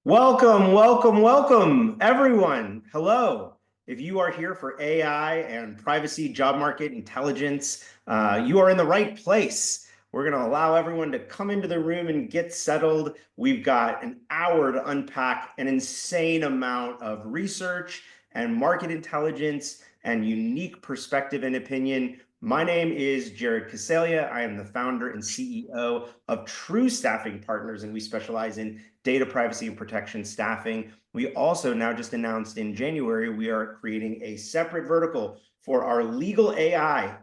Welcome, welcome, welcome, everyone. Hello. If you are here for AI and privacy, job market intelligence, you are in the right place. We're going to allow everyone to come into the room and get settled. We've got an hour to unpack an insane amount of research and market intelligence and unique perspective and opinion. My name is Jared Coseglia. I am the founder and CEO of True Staffing Partners, and we specialize in data privacy and protection staffing. We also now just announced in January, we are creating a separate vertical for our legal AI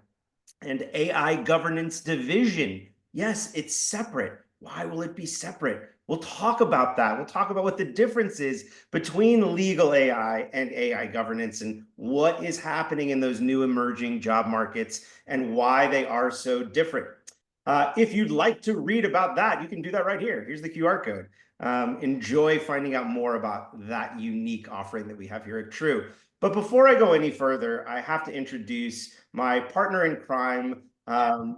and AI governance division. Yes, it's separate. Why will it be separate? We'll talk about that. We'll talk about what the difference is between legal AI and AI governance and what is happening in those new emerging job markets and why they are so different. If you'd like to read about that, you can do that right here. Here's the QR code. Enjoy finding out more about that unique offering that we have here at True. But before I go any further, I have to introduce my partner in crime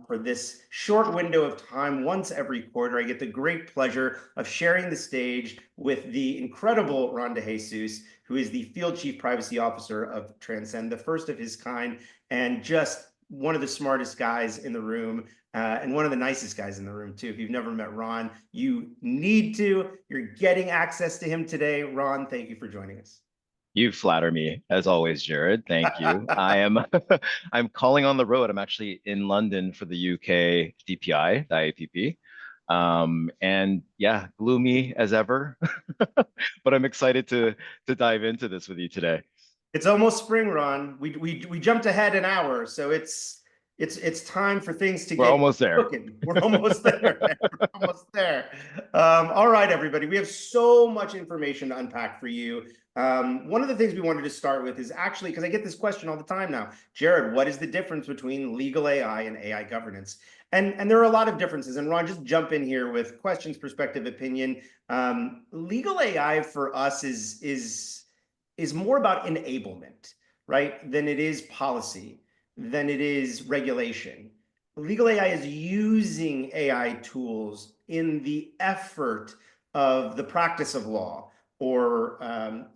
for this short window of time. Once every quarter, I get the great pleasure of sharing the stage with the incredible Ron DeJesus, who is the Field Chief Privacy Officer of Transcend, the first of his kind, and just one of the smartest guys in the room. And one of the nicest guys in the room, too. If you've never met Ron, you need to. You're getting access to him today. Ron, thank you for joining us. You flatter me as always, Jared. Thank you. I'm calling on the road. I'm actually in London for the UK DPI, the IAPP. And yeah, gloomy as ever, but I'm excited to dive into this with you today. It's almost spring, Ron. We jumped ahead an hour, so it's time for things to We're get almost there. cooking. We're almost there. We're almost there. All right, everybody. We have so much information to unpack for you. One of the things we wanted to start with is actually, because I get this question all the time now, Jared, what is the difference between legal AI and AI governance? And there are a lot of differences. And Ron, just jump in here with questions, perspective, opinion. Legal AI for us is more about enablement, right, than it is policy, than it is regulation. Legal AI is using AI tools in the effort of the practice of law or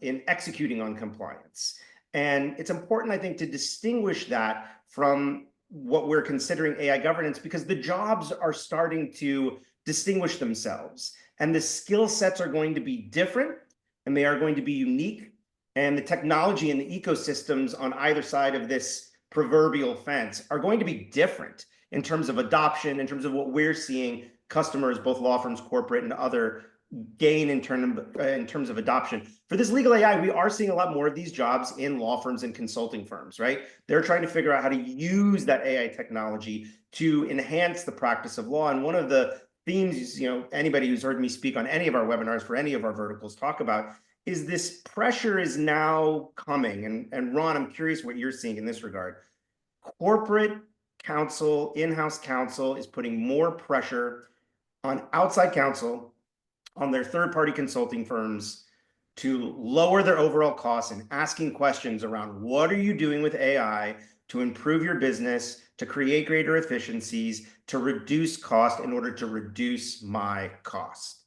in executing on compliance. And it's important, I think, to distinguish that from what we're considering AI governance, because the jobs are starting to distinguish themselves and the skill sets are going to be different and they are going to be unique, and the technology and the ecosystems on either side of this proverbial fence are going to be different in terms of adoption, in terms of what we're seeing customers, both law firms, corporate, and other gain in terms of adoption. For this legal AI, we are seeing a lot more of these jobs in law firms and consulting firms, right? They're trying to figure out how to use that AI technology to enhance the practice of law. And one of the themes, anybody who's heard me speak on any of our webinars for any of our verticals talk about is this pressure is now coming. And Ron, I'm curious what you're seeing in this regard. Corporate counsel, in-house counsel is putting more pressure on outside counsel, on their third-party consulting firms to lower their overall costs and asking questions around what are you doing with AI to improve your business, to create greater efficiencies, to reduce cost in order to reduce my cost.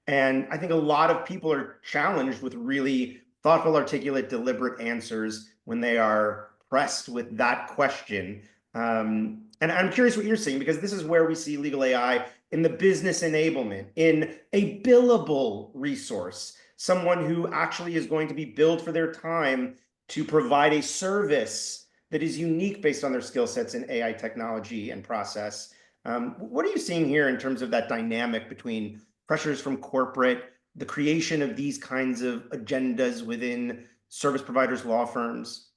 And I think a lot of people are challenged with really thoughtful, articulate, deliberate answers when they are pressed with that question. And I'm curious what you're seeing, because this is where we see legal AI in the business enablement, in a billable resource, someone who actually is going to be billed for their time to provide a service that is unique based on their skill sets in AI technology and process. What are you seeing here in terms of that dynamic between pressures from corporate, the creation of these kinds of agendas within service providers, law firms?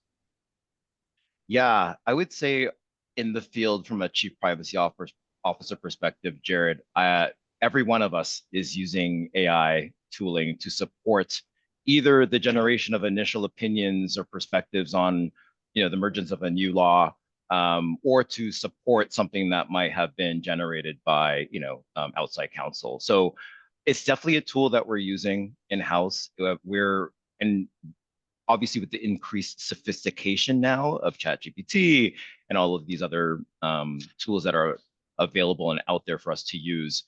Yeah, I would say in the field from a chief privacy officer perspective, Jared, every one of us is using AI tooling to support either the generation of initial opinions or perspectives on, the emergence of a new law, or to support something that might have been generated by, outside counsel. So it's definitely a tool that we're using in-house. And obviously with the increased sophistication now of ChatGPT and all of these other tools that are available and out there for us to use,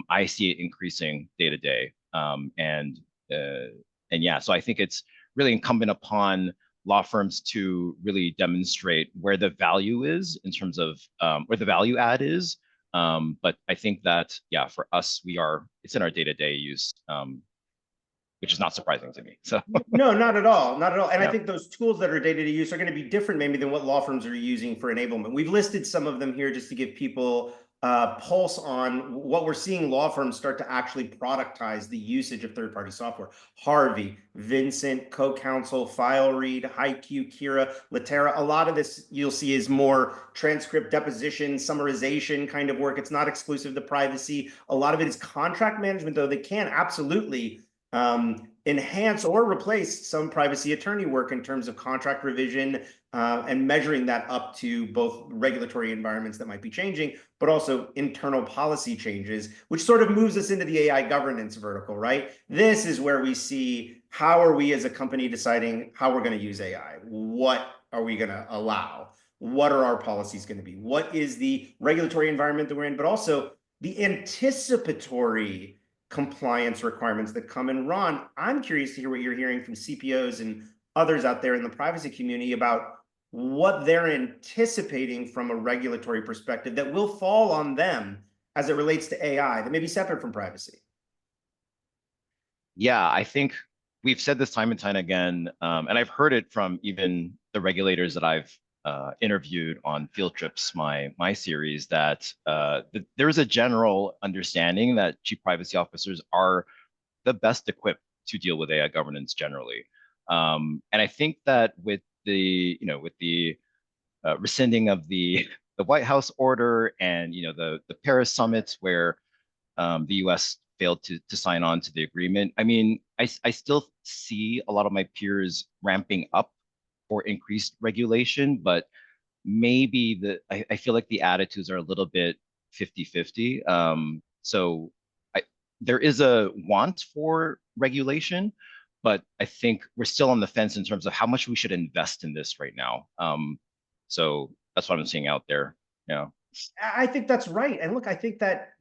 I see it increasing day to day. And and yeah, so I think it's really incumbent upon law firms to really demonstrate where the value is in terms of where the value add is. But I think that, yeah, for us, it's in our day-to-day use, which is not surprising to me. So No, not at all. Not at all. And I yeah. think those tools that are day-to-day use are going to be different maybe than what law firms are using for enablement. We've listed some of them here just to give people a pulse on what we're seeing law firms start to actually productize the usage of third-party software. Harvey, Vincent, CoCounsel, FileRead, HiQ, Kira, Latera. A lot of this you'll see is more transcript deposition, summarization kind of work. It's not exclusive to privacy. A lot of it is contract management, though they can absolutely enhance or replace some privacy attorney work in terms of contract revision and measuring that up to both regulatory environments that might be changing, but also internal policy changes, which sort of moves us into the AI governance vertical, right? This is where we see how are we as a company deciding how we're going to use AI? What are we going to allow? What are our policies going to be? What is the regulatory environment that we're in, but also the anticipatory compliance requirements that come in. Ron, I'm curious to hear what you're hearing from CPOs and others out there in the privacy community about what they're anticipating from a regulatory perspective that will fall on them as it relates to AI that may be separate from privacy. Yeah, I think we've said this time and time again, and I've heard it from even the regulators that I've interviewed on Field Trips, my series, that there is a general understanding that chief privacy officers are the best equipped to deal with AI governance generally. And I think that with the rescinding of the White House order and the Paris summits where the U.S. failed to sign on to the agreement. I mean, I still see a lot of my peers ramping up for increased regulation, but maybe I feel like the attitudes are a little bit 50-50. So there is a want for regulation, but I think we're still on the fence in terms of how much we should invest in this right now. So that's what I'm seeing out there. Yeah. I think that's right. And look, I think that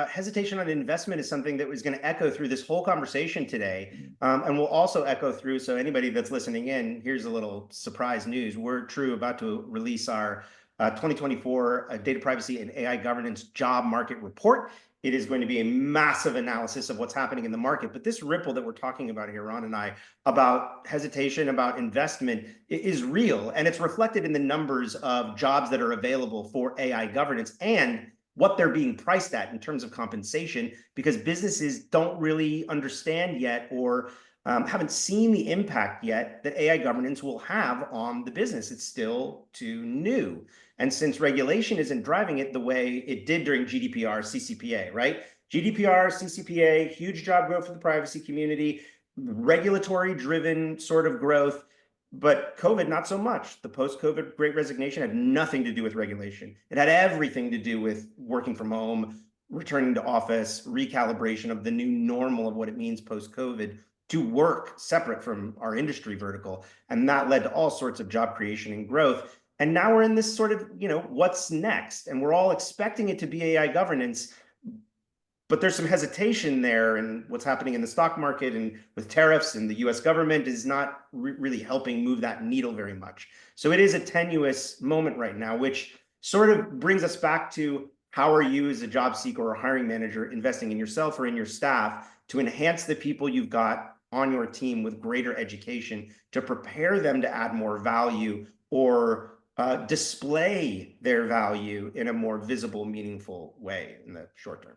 hesitation on investment is something that was going to echo through this whole conversation today, and will also echo through. So anybody that's listening in, here's a little surprise news. We're about to release our 2024 Data Privacy and AI Governance Job Market Report. It is going to be a massive analysis of what's happening in the market. But this ripple that we're talking about here, Ron and I, about hesitation, about investment, is real. And it's reflected in the numbers of jobs that are available for AI governance and what they're being priced at in terms of compensation, because businesses don't really understand yet or haven't seen the impact yet that AI governance will have on the business. It's still too new. And since regulation isn't driving it the way it did during GDPR, CCPA, right? GDPR, CCPA, huge job growth for the privacy community, regulatory driven sort of growth, but COVID, not so much. The post-COVID Great Resignation had nothing to do with regulation. It had everything to do with working from home, returning to office, recalibration of the new normal of what it means post-COVID to work separate from our industry vertical. And that led to all sorts of job creation and growth. And now we're in this sort of, what's next? And we're all expecting it to be AI governance, but there's some hesitation there, and what's happening in the stock market and with tariffs and the US government is not really helping move that needle very much. So it is a tenuous moment right now, which sort of brings us back to how are you as a job seeker or hiring manager investing in yourself or in your staff to enhance the people you've got on your team with greater education to prepare them to add more value or display their value in a more visible, meaningful way in the short term.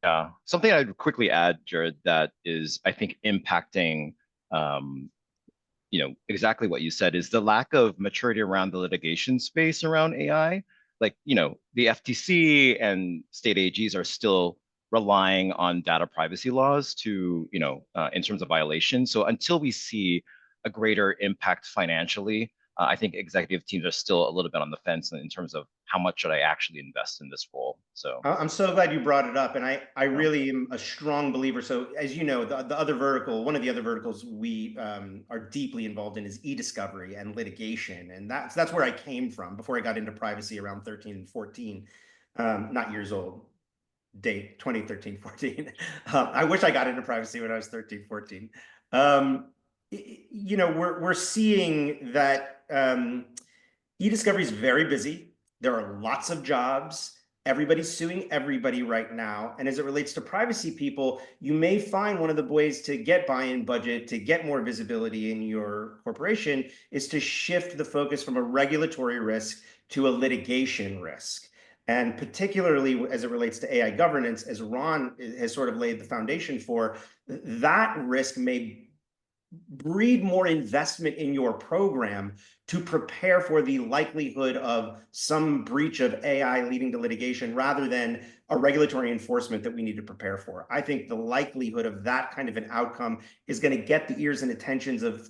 Yeah. Something I'd quickly add, Jared, that is, I think, impacting, exactly what you said is the lack of maturity around the litigation space around AI. Like, the FTC and state AGs are still relying on data privacy laws to, in terms of violations. So until we see a greater impact financially, I think executive teams are still a little bit on the fence in terms of how much should I actually invest in this role. So I'm so glad you brought it up, and I really am a strong believer. So as you know, the other vertical, one of the other verticals we are deeply involved in is e-discovery and litigation, and that's where I came from before I got into privacy around 13 and 14, not years old. date, 2013, 14. I wish I got into privacy when I was 13, 14. We're seeing that e-discovery is very busy. There are lots of jobs. Everybody's suing everybody right now. And as it relates to privacy people, you may find one of the ways to get buy-in budget, to get more visibility in your corporation, is to shift the focus from a regulatory risk to a litigation risk. And particularly as it relates to AI governance, as Ron has sort of laid the foundation for, that risk may breed more investment in your program to prepare for the likelihood of some breach of AI leading to litigation rather than a regulatory enforcement that we need to prepare for. I think the likelihood of that kind of an outcome is going to get the ears and attentions of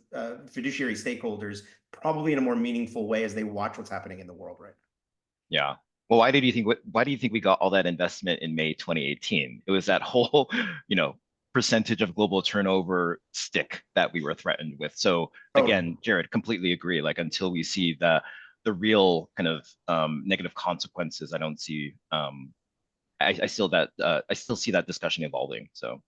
fiduciary stakeholders probably in a more meaningful way as they watch what's happening in the world right now. Yeah. Well, why do you think we got all that investment in May 2018? It was that whole, percentage of global turnover stick that we were threatened with. So again, Jared, completely agree. Like until we see the real kind of negative consequences, I don't see I still see that discussion evolving. So,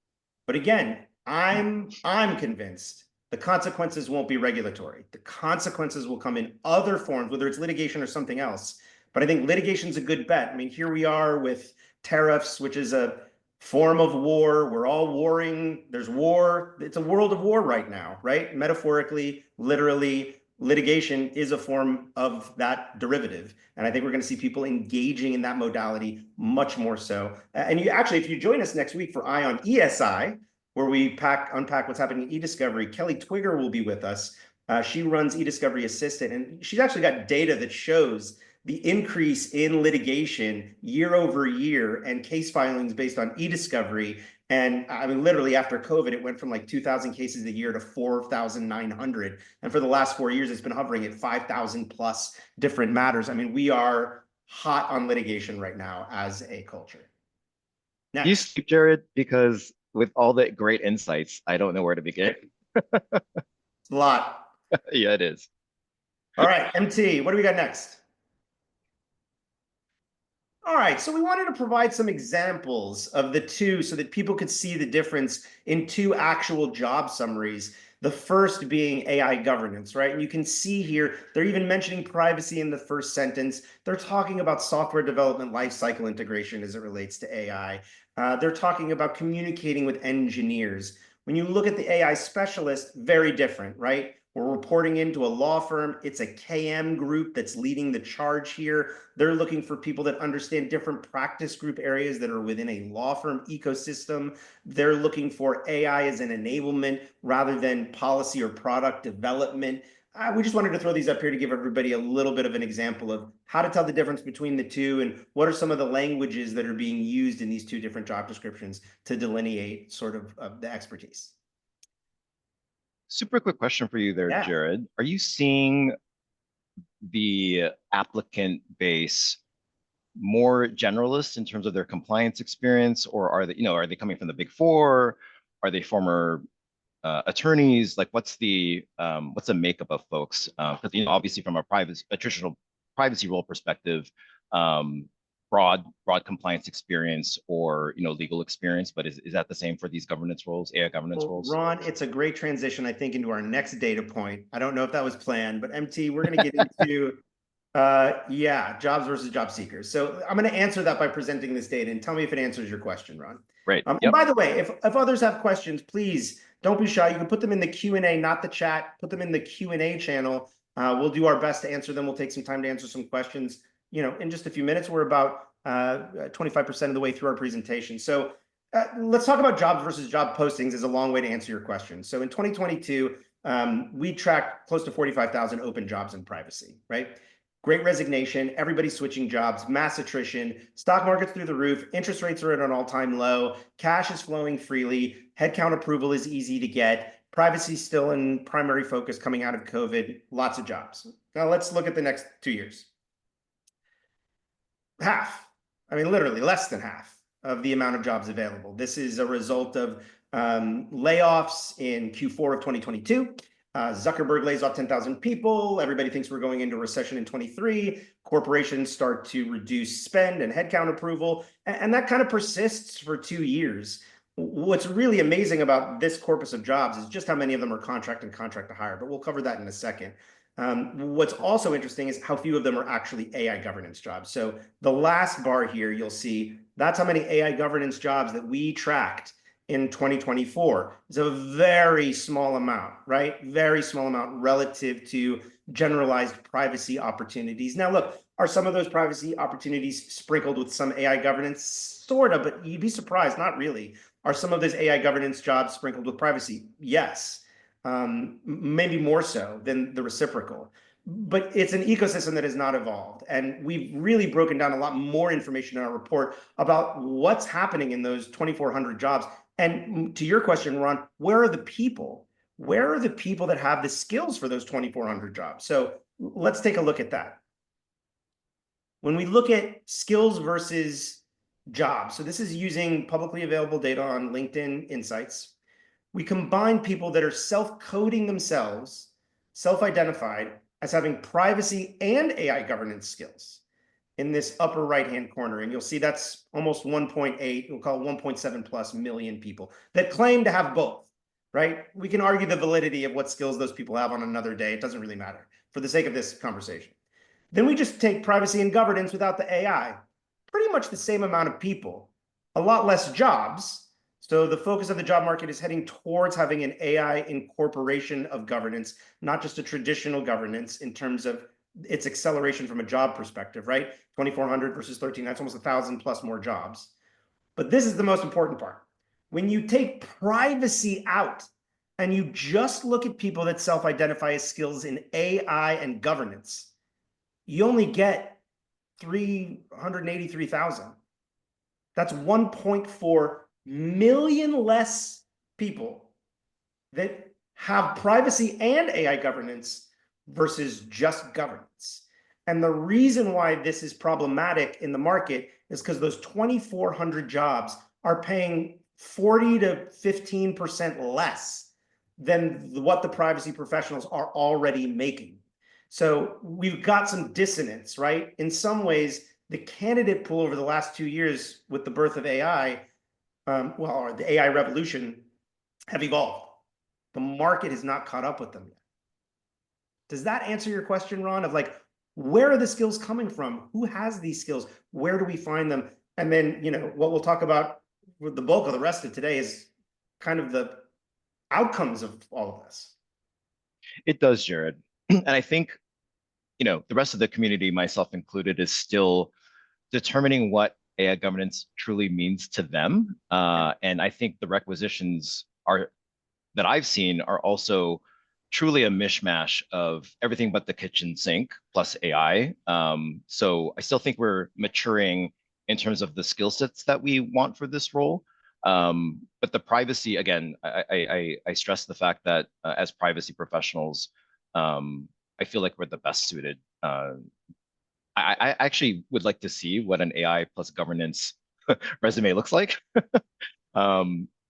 but again, I'm convinced the consequences won't be regulatory. The consequences will come in other forms, whether it's litigation or something else. But I think litigation is a good bet. I mean, here we are with tariffs, which is a form of war. We're all warring. There's war. It's a world of war right now, right? Metaphorically, literally, litigation is a form of that derivative. And I think we're going to see people engaging in that modality much more so. And if you join us next week for Eye on ESI, where we unpack what's happening in e-discovery, Kelly Twigger will be with us. She runs e-discovery Assistant, and she's actually got data that shows the increase in litigation year over year and case filings based on e-discovery. And I mean, literally after COVID, it went from like 2,000 cases a year to 4,900. And for the last 4 years, it's been hovering at 5,000 plus different matters. I mean, we are hot on litigation right now as a culture. Next. You sleep, Jared, because with all the great insights, I don't know where to begin. It's a lot. Yeah, it is. All right, MT, what do we got next? All right, so we wanted to provide some examples of the two so that people could see the difference in two actual job summaries. The first being AI governance, right? And you can see here, they're even mentioning privacy in the first sentence. They're talking about software development lifecycle integration as it relates to AI. They're talking about communicating with engineers. When you look at the AI specialist, very different, right? We're reporting into a law firm. It's a KM group that's leading the charge here. They're looking for people that understand different practice group areas that are within a law firm ecosystem. They're looking for AI as an enablement rather than policy or product development. We just wanted to throw these up here to give everybody a little bit of an example of how to tell the difference between the two and what are some of the languages that are being used in these two different job descriptions to delineate sort of the expertise. Super quick question for you there, yeah. Jared. Are you seeing the applicant base more generalist in terms of their compliance experience, or are they coming from the Big Four? Are they former attorneys? Like, what's the makeup of folks? Because obviously from a traditional privacy role perspective, broad compliance experience or legal experience, but is that the same for these governance roles, AI governance roles? Ron, it's a great transition, I think, into our next data point. I don't know if that was planned, but MT, we're going to get into jobs versus job seekers. So I'm going to answer that by presenting this data and tell me if it answers your question, Ron. Right. And by the way, if others have questions, please don't be shy. You can put them in the Q&A, not the chat. Put them in the Q&A channel. We'll do our best to answer them. We'll take some time to answer some questions. In just a few minutes. We're about 25% of the way through our presentation. So let's talk about jobs versus job postings as a long way to answer your question. So in 2022, we tracked close to 45,000 open jobs in privacy, right? Great resignation, everybody's switching jobs, mass attrition, stock market's through the roof, interest rates are at an all-time low, cash is flowing freely, headcount approval is easy to get, privacy still in primary focus coming out of COVID, lots of jobs. Now let's look at the next 2 years. Half, I mean, literally less than half of the amount of jobs available. This is a result of layoffs in Q4 of 2022 Zuckerberg lays off 10,000 people. Everybody thinks we're going into recession in 23. Corporations start to reduce spend and headcount approval. And that kind of persists for 2 years. What's really amazing about this corpus of jobs is just how many of them are contract and contract to hire, but we'll cover that in a second. What's also interesting is how few of them are actually AI governance jobs. So the last bar here, you'll see that's how many AI governance jobs that we tracked in 2024. It's a very small amount, right? Very small amount relative to generalized privacy opportunities. Now, look, are some of those privacy opportunities sprinkled with some AI governance? Sort of, but you'd be surprised, not really. Are some of those AI governance jobs sprinkled with privacy? Yes. Maybe more so than the reciprocal. But it's an ecosystem that has not evolved. And we've really broken down a lot more information in our report about what's happening in those 2,400 jobs. And to your question, Ron, where are the people? Where are the people that have the skills for those 2,400 jobs? So let's take a look at that. When we look at skills versus jobs, so this is using publicly available data on LinkedIn Insights. We combine people that are self-coding themselves, self-identified as having privacy and AI governance skills in this upper right-hand corner. And you'll see that's almost 1.8, we'll call it 1.7 plus million people that claim to have both, right? We can argue the validity of what skills those people have on another day. It doesn't really matter for the sake of this conversation. Then we just take privacy and governance without the AI. Pretty much the same amount of people, a lot less jobs. So the focus of the job market is heading towards having an AI incorporation of governance, not just a traditional governance in terms of its acceleration from a job perspective, right? 2,400 versus 13, that's almost 1,000 plus more jobs. But this is the most important part. When you take privacy out and you just look at people that self-identify as skills in AI and governance, you only get 383,000. That's 1.4 million less people that have privacy and AI governance versus just governance. And the reason why this is problematic in the market is because those 2,400 jobs are paying 40 to 15% less than what the privacy professionals are already making. So we've got some dissonance, right? In some ways, the candidate pool over the last 2 years with the birth of AI, or the AI revolution, have evolved. The market has not caught up with them yet. Does that answer your question, Ron, of like, where are the skills coming from? Who has these skills? Where do we find them? And then, what we'll talk about with the bulk of the rest of today is kind of the outcomes of all of this. It does, Jared. And I think, the rest of the community, myself included, is still determining what AI governance truly means to them. And I think the requisitions that I've seen are also truly a mishmash of everything but the kitchen sink plus AI. So I still think we're maturing in terms of the skill sets that we want for this role. But the privacy, again, I stress the fact that as privacy professionals, I feel like we're the best suited. I actually would like to see what an AI plus governance resume looks like.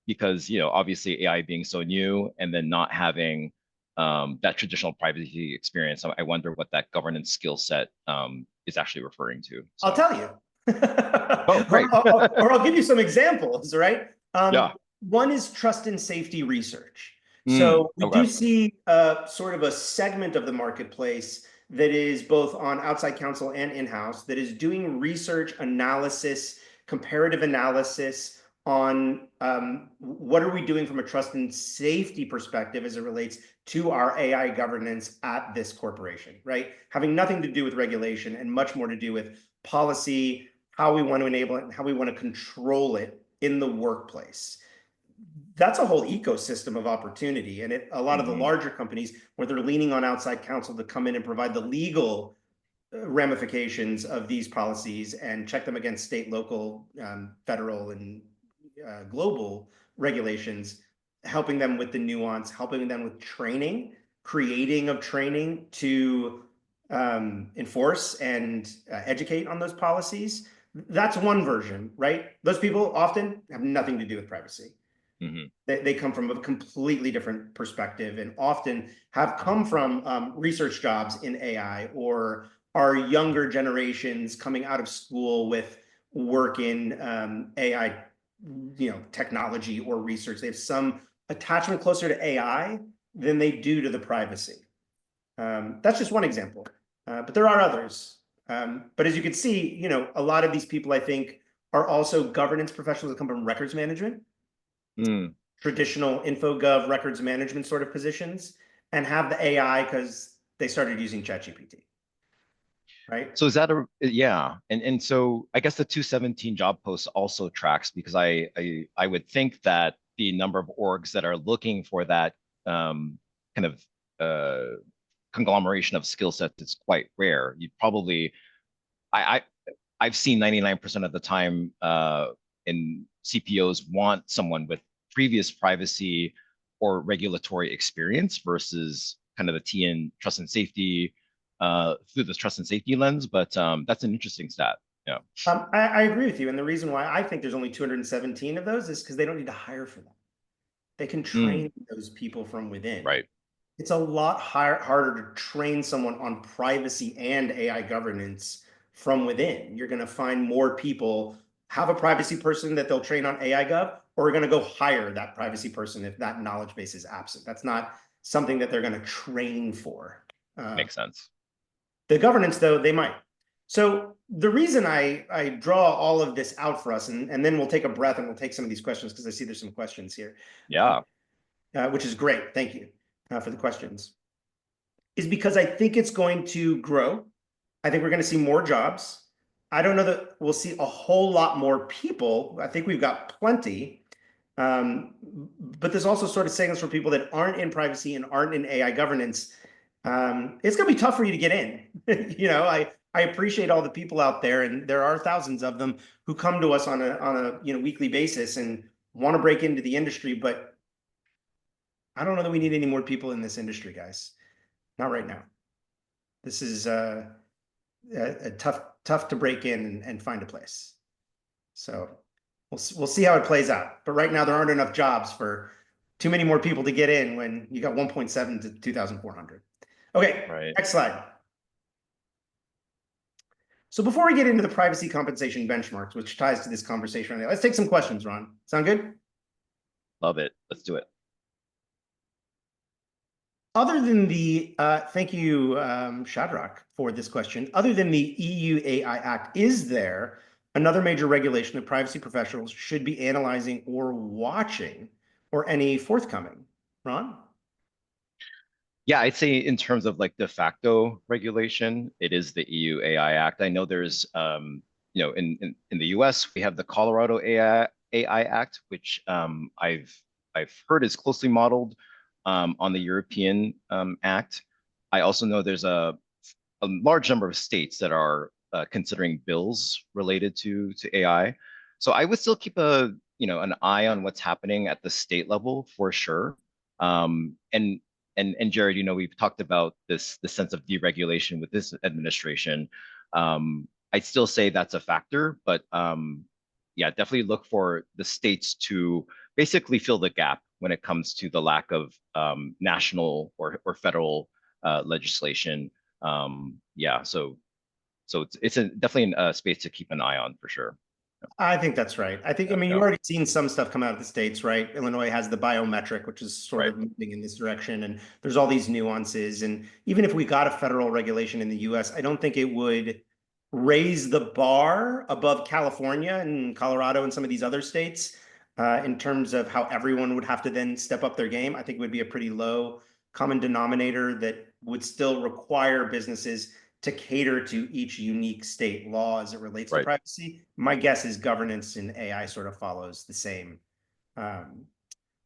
Because obviously AI being so new and then not having that traditional privacy experience, I wonder what that governance skill set is actually referring to. So. I'll tell you. Oh, great. or I'll give you some examples, right? Yeah. One is trust and safety research. So we do see sort of a segment of the marketplace that is both on outside counsel and in-house that is doing research analysis, comparative analysis on what are we doing from a trust and safety perspective as it relates to our AI governance at this corporation, right? Having nothing to do with regulation and much more to do with policy, how we want to enable it, and how we want to control it in the workplace. That's a whole ecosystem of opportunity. And a lot of the larger companies, where they're leaning on outside counsel to come in and provide the legal ramifications of these policies and check them against state, local, federal, and global regulations, helping them with the nuance, helping them with training, creating of training to enforce and educate on those policies. That's one version, right? Those people often have nothing to do with privacy. Mhm. They come from a completely different perspective and often have come from research jobs in AI, or are younger generations coming out of school with work in AI, technology or research. They have some attachment closer to AI than they do to the privacy. That's just one example, but there are others. But as you can see, a lot of these people, I think, are also governance professionals that come from records management, Mm. traditional infogov records management sort of positions, and have the AI because they started using ChatGPT, right? So is that a yeah? And so I guess the 217 job post also tracks because I would think that the number of orgs that are looking for that kind of conglomeration of skill sets is quite rare. You probably I I've seen 99% of the time in CPOs want someone with previous privacy or regulatory experience versus kind of the TN trust and safety through the trust and safety lens. But that's an interesting stat. Yeah. I agree with you. And the reason why I think there's only 217 of those is because they don't need to hire for them. They can Mm, train those people from within. right. It's a lot harder to train someone on privacy and AI governance from within. You're going to find more people have a privacy person that they'll train on AI gov, or are going to go hire that privacy person if that knowledge base is absent. That's not something that they're going to train for. Uh, Makes sense. the governance, though, they might. So the reason I draw all of this out for us, and then we'll take a breath and we'll take some of these questions because I see there's some questions here, Yeah. which is great. Thank you for the questions. Is because I think it's going to grow. I think we're going to see more jobs. I don't know that we'll see a whole lot more people. I think we've got plenty. Um, but there's also sort of signals for people that aren't in privacy and aren't in AI governance. It's going to be tough for you to get in. I appreciate all the people out there, and there are thousands of them who come to us on a weekly basis and want to break into the industry. But I don't know that we need any more people in this industry, guys. Not right now. This is a tough to break in and find a place. So we'll see how it plays out. But right now there aren't enough jobs for too many more people to get in when you got 1.7 to 2,400. Okay, Right. next slide. So before we get into the privacy compensation benchmarks, which ties to this conversation, let's take some questions, Ron. Sound good? Love it. Let's do it. Other than the, thank you, Shadrach, for this question. Other than the EU AI Act, is there another major regulation that privacy professionals should be analyzing or watching, or any forthcoming? Ron? Yeah, I'd say in terms of like de facto regulation, it is the EU AI Act. I know there's, in the US, we have the Colorado AI Act, which I've heard is closely modeled on the European Act. I also know there's a large number of states that are considering bills related to AI. So I would still keep an eye on what's happening at the state level for sure. And Jared, we've talked about the sense of deregulation with this administration. I'd still say that's a factor, but yeah, definitely look for the states to basically fill the gap when it comes to the lack of national or federal legislation. Yeah, so it's definitely a space to keep an eye on for sure. I think that's right. I mean, Yeah, you've already seen some stuff come out of the states, right? Illinois has the biometric, which is sort right. of moving in this direction, and there's all these nuances. And even if we got a federal regulation in the US, I don't think it would raise the bar above California and Colorado and some of these other states in terms of how everyone would have to then step up their game. I think it would be a pretty low common denominator that would still require businesses to cater to each unique state law as it relates to Right. privacy. My guess is governance in AI sort of follows the same. Um,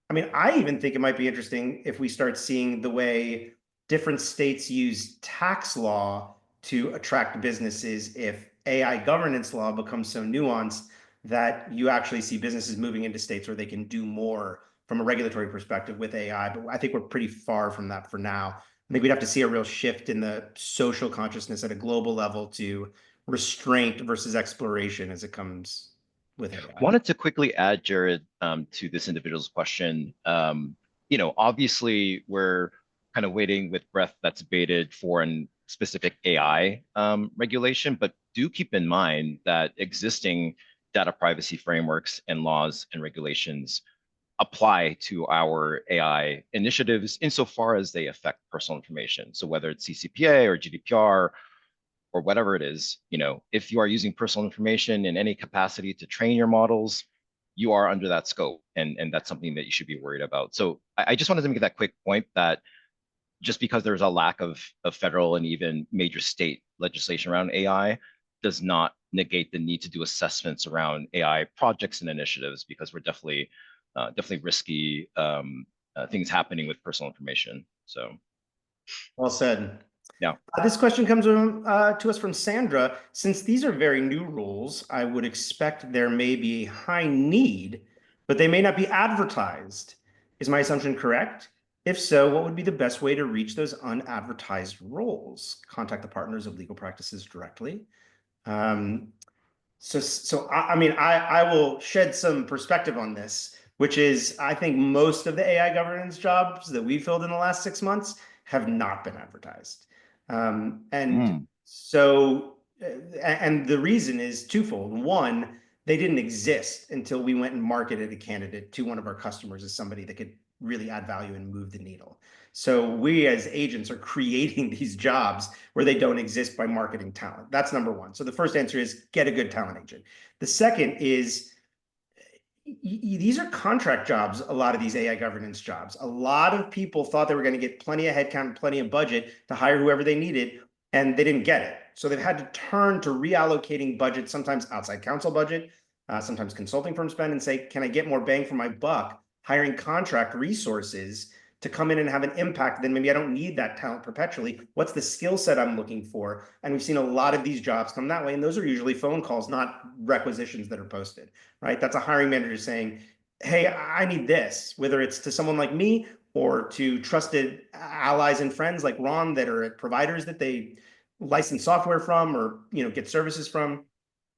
I mean, I even think it might be interesting if we start seeing the way different states use tax law to attract businesses if AI governance law becomes so nuanced that you actually see businesses moving into states where they can do more from a regulatory perspective with AI. But I think we're pretty far from that for now. I think we'd have to see a real shift in the social consciousness at a global level to restraint versus exploration as it comes. with AI? Wanted to quickly add, Jared, to this individual's question. Obviously, we're kind of waiting with breath that's bated for an specific AI regulation, but do keep in mind that existing data privacy frameworks and laws and regulations apply to our AI initiatives insofar as they affect personal information. So whether it's CCPA or GDPR or whatever it is, if you are using personal information in any capacity to train your models, you are under that scope. And that's something that you should be worried about. So I just wanted to make that quick point that just because there's a lack of federal and even major state legislation around AI does not negate the need to do assessments around AI projects and initiatives, because we're definitely risky things happening with personal information. So, Well said. yeah. This question comes to us from Sandra. Since these are very new rules, I would expect there may be a high need, but they may not be advertised. Is my assumption correct? If so, what would be the best way to reach those unadvertised roles? Contact the partners of legal practices directly. I mean, I will shed some perspective on this, which is I think most of the AI governance jobs that we filled in the last 6 months have not been advertised. And Mm. so, and the reason is twofold. One, they didn't exist until we went and marketed a candidate to one of our customers as somebody that could really add value and move the needle. So we as agents are creating these jobs where they don't exist by marketing talent. That's number one. So the first answer is get a good talent agent. The second is these are contract jobs, a lot of these AI governance jobs. A lot of people thought they were going to get plenty of headcount and plenty of budget to hire whoever they needed, and they didn't get it. So they've had to turn to reallocating budget, sometimes outside counsel budget, sometimes consulting firm spend, and say, can I get more bang for my buck hiring contract resources to come in and have an impact? Then maybe I don't need that talent perpetually. What's the skill set I'm looking for? And we've seen a lot of these jobs come that way. And those are usually phone calls, not requisitions that are posted, right? That's a hiring manager saying, hey, I need this, whether it's to someone like me or to trusted allies and friends like Ron that are at providers that they license software from or get services from.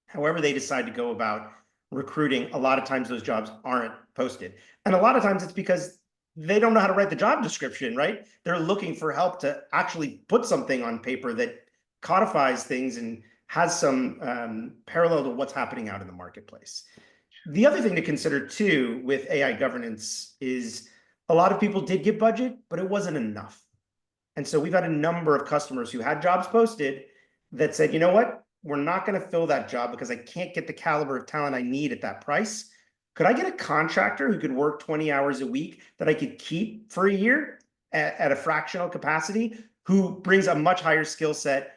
However they decide to go about recruiting, a lot of times those jobs aren't posted. And a lot of times it's because they don't know how to write the job description, right? They're looking for help to actually put something on paper that codifies things and has some parallel to what's happening out in the marketplace. The other thing to consider too with AI governance is a lot of people did get budget, but it wasn't enough. And so we've had a number of customers who had jobs posted that said, you know what, we're not going to fill that job because I can't get the caliber of talent I need at that price. Could I get a contractor who could work 20 hours a week that I could keep for a year at a fractional capacity, who brings a much higher skill set,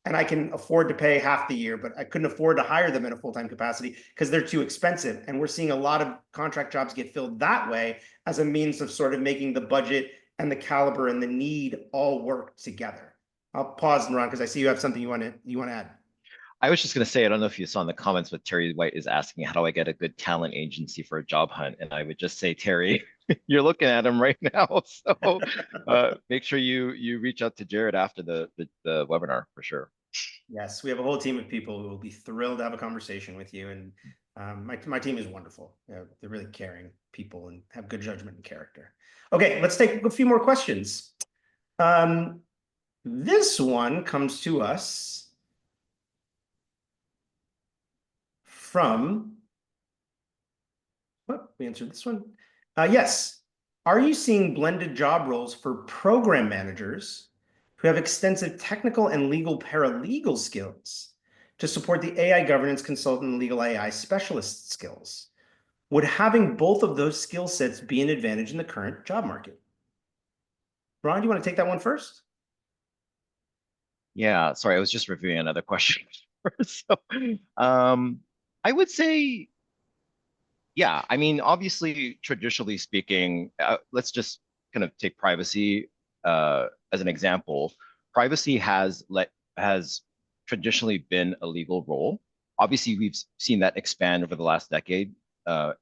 and I can afford to pay half the year, but I couldn't afford to hire them in a full-time capacity because they're too expensive. And we're seeing a lot of contract jobs get filled that way as a means of sort of making the budget and the caliber and the need all work together. I'll pause, Ron, because I see you have something you want to add. I was just going to say, I don't know if you saw in the comments, but Terry White is asking, how do I get a good talent agency for a job hunt? And I would just say, Terry, you're looking at him right now. So make sure you reach out to Jared after the webinar for sure. Yes, we have a whole team of people who will be thrilled to have a conversation with you. And my team is wonderful. They're really caring people and have good judgment and character. Okay, let's take a few more questions. This one comes to us from, we answered this one. Yes. Are you seeing blended job roles for program managers who have extensive technical and legal paralegal skills to support the AI governance consultant and legal AI specialist skills? Would having both of those skill sets be an advantage in the current job market? Ron, do you want to take that one first? Yeah, sorry, I was just reviewing another question. So, I would say, yeah, I mean, obviously, traditionally speaking, let's just kind of take privacy as an example. Privacy has traditionally been a legal role. Obviously, we've seen that expand over the last decade. And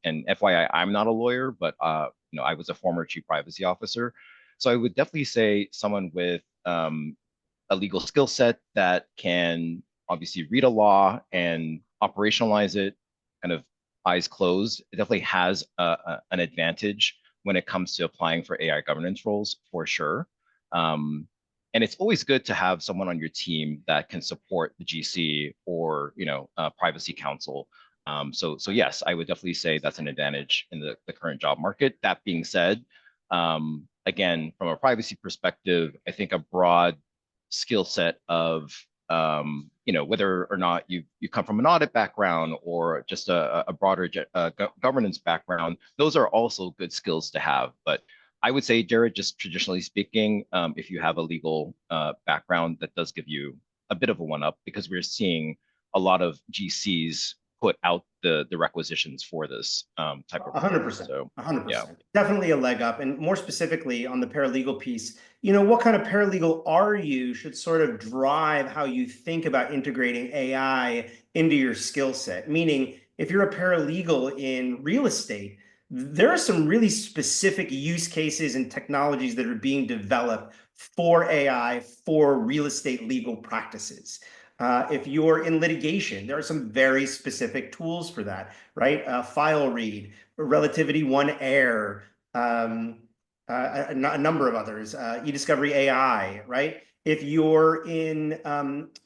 FYI, I'm not a lawyer, but I was a former chief privacy officer. So I would definitely say someone with a legal skill set that can obviously read a law and operationalize it kind of eyes closed, it definitely has an advantage when it comes to applying for AI governance roles for sure. And it's always good to have someone on your team that can support the GC or privacy counsel. So yes, I would definitely say that's an advantage in the current job market. That being said, again, from a privacy perspective, I think a broad skill set of whether or not you come from an audit background or just a broader governance background, those are also good skills to have. But I would say, Jared, just traditionally speaking, if you have a legal background, that does give you a bit of a one up because we're seeing a lot of GCs put out the requisitions for this type of 100%. So 100%. yeah. Definitely a leg up. And more specifically on the paralegal piece, what kind of paralegal are you should sort of drive how you think about integrating AI into your skill set. Meaning, if you're a paralegal in real estate, there are some really specific use cases and technologies that are being developed for AI for real estate legal practices. If you're in litigation, there are some very specific tools for that, right? File read, Relativity One Air, a number of others, eDiscovery AI, right? If you're in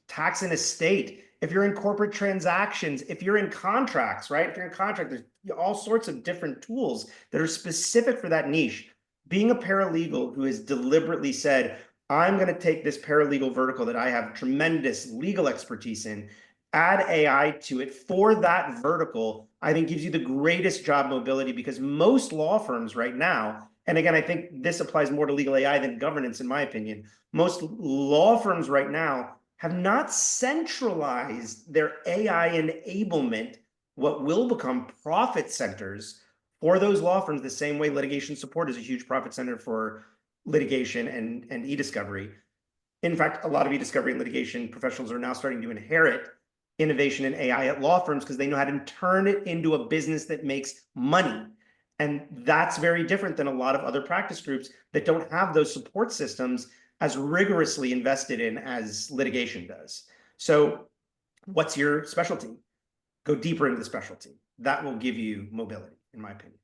tax and estate, if you're in corporate transactions, if you're in contracts, right? If you're in contract, there's all sorts of different tools that are specific for that niche. Being a paralegal who has deliberately said, I'm going to take this paralegal vertical that I have tremendous legal expertise in, add AI to it for that vertical, I think gives you the greatest job mobility because most law firms right now, and again, I think this applies more to legal AI than governance, in my opinion, most law firms right now have not centralized their AI enablement, what will become profit centers for those law firms, the same way litigation support is a huge profit center for litigation and e-discovery. In fact, a lot of e-discovery and litigation professionals are now starting to inherit innovation in AI at law firms because they know how to turn it into a business that makes money. And that's very different than a lot of other practice groups that don't have those support systems as rigorously invested in as litigation does. So what's your specialty? Go deeper into the specialty. That will give you mobility, in my opinion.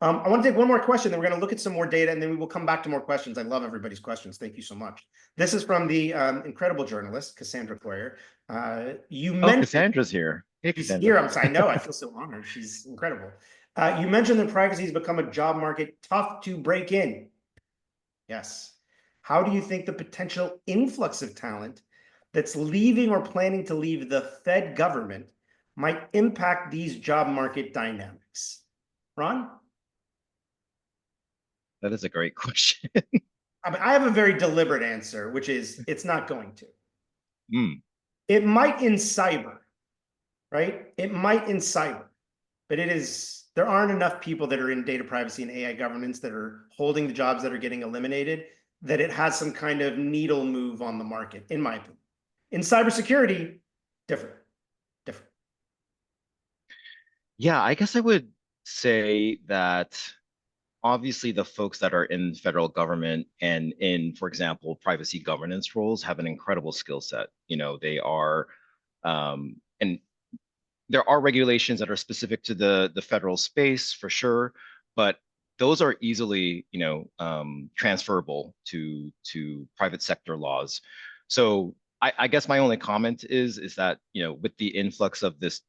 I want to take one more question, then we're going to look at some more data, and then we will come back to more questions. I love everybody's questions. Thank you so much. This is from the incredible journalist, Cassandra Clare. You mentioned Cassandra's here. Hey, she's Cassandra. here. I know. I feel so honored. She's incredible. You mentioned that privacy has become a job market tough to break in. Yes. How do you think the potential influx of talent that's leaving or planning to leave the Fed government might impact these job market dynamics? Ron? That is a great question. I have a very deliberate answer, which is it's not going to. Mm. It might in cyber, right? It might in cyber, but there aren't enough people that are in data privacy and AI governance that are holding the jobs that are getting eliminated that it has some kind of needle move on the market, in my opinion. In cybersecurity, different. Yeah, I guess I would say that obviously the folks that are in federal government and in, for example, privacy governance roles have an incredible skill set. They are, and there are regulations that are specific to the federal space for sure, but those are easily, transferable to private sector laws. So I guess my only comment is that, with the influx of this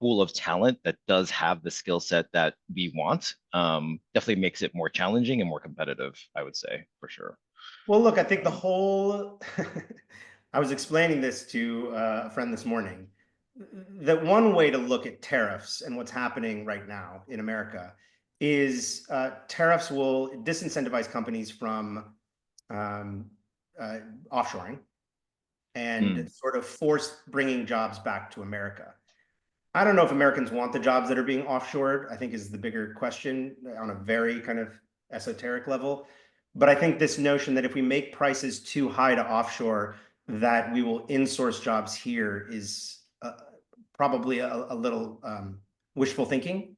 pool of talent that does have the skill set that we want, definitely makes it more challenging and more competitive, I would say, for sure. Well, look, I think the whole, I was explaining this to a friend this morning, that one way to look at tariffs and what's happening right now in America is tariffs will disincentivize companies from offshoring and sort of force bringing jobs back to America. I don't know if Americans want the jobs that are being offshored, I think is the bigger question on a very kind of esoteric level. But I think this notion that if we make prices too high to offshore, that we will insource jobs here is probably a little wishful thinking.